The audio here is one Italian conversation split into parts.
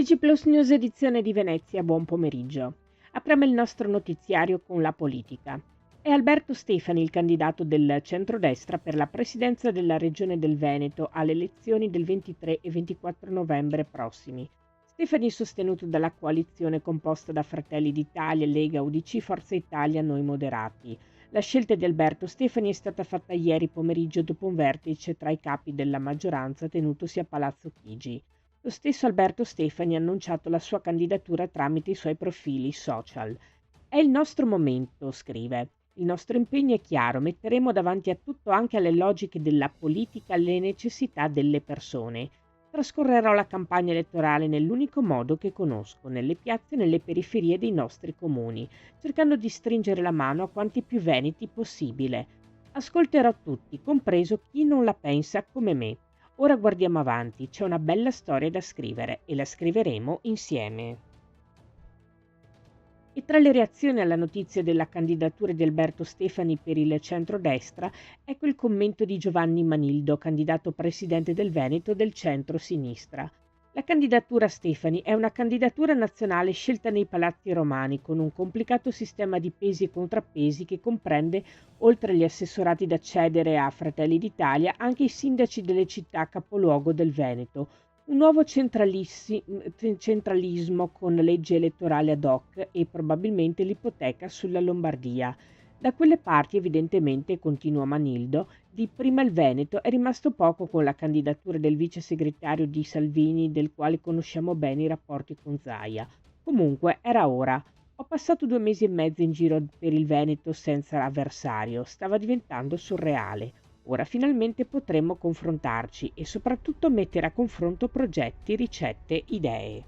TG Plus News edizione di Venezia, buon pomeriggio. Apriamo il nostro notiziario con la politica. È Alberto Stefani il candidato del centrodestra per la presidenza della Regione del Veneto alle elezioni del 23 e 24 novembre prossimi. Stefani è sostenuto dalla coalizione composta da Fratelli d'Italia, Lega, UDC, Forza Italia, Noi Moderati. La scelta di Alberto Stefani è stata fatta ieri pomeriggio dopo un vertice tra i capi della maggioranza tenutosi a Palazzo Chigi. Lo stesso Alberto Stefani ha annunciato la sua candidatura tramite i suoi profili social. È il nostro momento, scrive. Il nostro impegno è chiaro, metteremo davanti a tutto, anche alle logiche della politica, le necessità delle persone. Trascorrerò la campagna elettorale nell'unico modo che conosco, nelle piazze e nelle periferie dei nostri comuni, cercando di stringere la mano a quanti più veneti possibile. Ascolterò tutti, compreso chi non la pensa come me. Ora guardiamo avanti, c'è una bella storia da scrivere e la scriveremo insieme. E tra le reazioni alla notizia della candidatura di Alberto Stefani per il centrodestra, ecco il commento di Giovanni Manildo, candidato presidente del Veneto del centro-sinistra. La candidatura Stefani è una candidatura nazionale scelta nei palazzi romani con un complicato sistema di pesi e contrappesi che comprende, oltre agli assessorati da cedere a Fratelli d'Italia, anche i sindaci delle città capoluogo del Veneto, un nuovo centralismo con legge elettorale ad hoc e probabilmente l'ipoteca sulla Lombardia. Da quelle parti evidentemente, continua Manildo, di prima il Veneto è rimasto poco con la candidatura del vice segretario di Salvini, del quale conosciamo bene i rapporti con Zaia. Comunque era ora. Ho passato 2 mesi e mezzo in giro per il Veneto senza avversario, stava diventando surreale. Ora finalmente potremmo confrontarci e soprattutto mettere a confronto progetti, ricette, idee.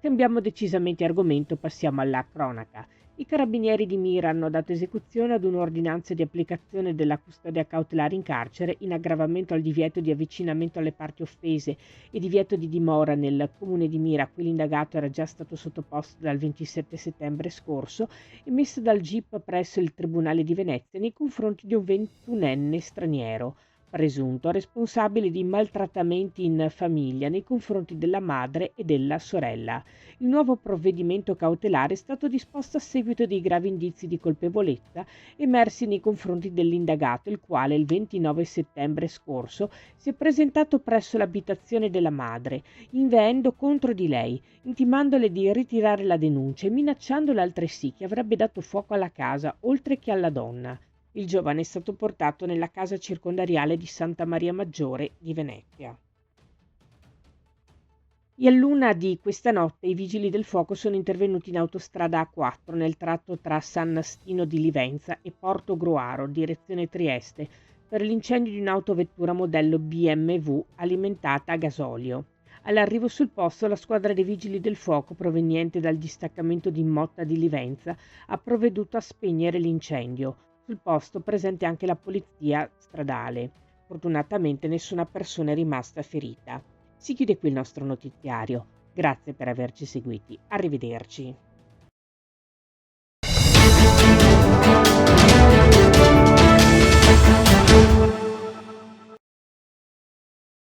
Cambiamo decisamente argomento, passiamo alla cronaca. I carabinieri di Mira hanno dato esecuzione ad un'ordinanza di applicazione della custodia cautelare in carcere in aggravamento al divieto di avvicinamento alle parti offese e divieto di dimora nel comune di Mira, a cui l'indagato era già stato sottoposto dal 27 settembre scorso, emesso dal GIP presso il Tribunale di Venezia nei confronti di un 21enne straniero, presunto responsabile di maltrattamenti in famiglia nei confronti della madre e della sorella. Il nuovo provvedimento cautelare è stato disposto a seguito dei gravi indizi di colpevolezza emersi nei confronti dell'indagato, il quale il 29 settembre scorso si è presentato presso l'abitazione della madre, inveendo contro di lei, intimandole di ritirare la denuncia e minacciandole altresì che avrebbe dato fuoco alla casa, oltre che alla donna. Il giovane è stato portato nella casa circondariale di Santa Maria Maggiore di Venezia. E all'una di questa notte i vigili del fuoco sono intervenuti in autostrada A4 nel tratto tra San Nastino di Livenza e Porto Gruaro, direzione Trieste, per l'incendio di un'autovettura modello BMW alimentata a gasolio. All'arrivo sul posto la squadra dei vigili del fuoco proveniente dal distaccamento di Motta di Livenza ha provveduto a spegnere l'incendio. Sul posto presente anche la polizia stradale. Fortunatamente nessuna persona è rimasta ferita. Si chiude qui il nostro notiziario. Grazie per averci seguiti. Arrivederci.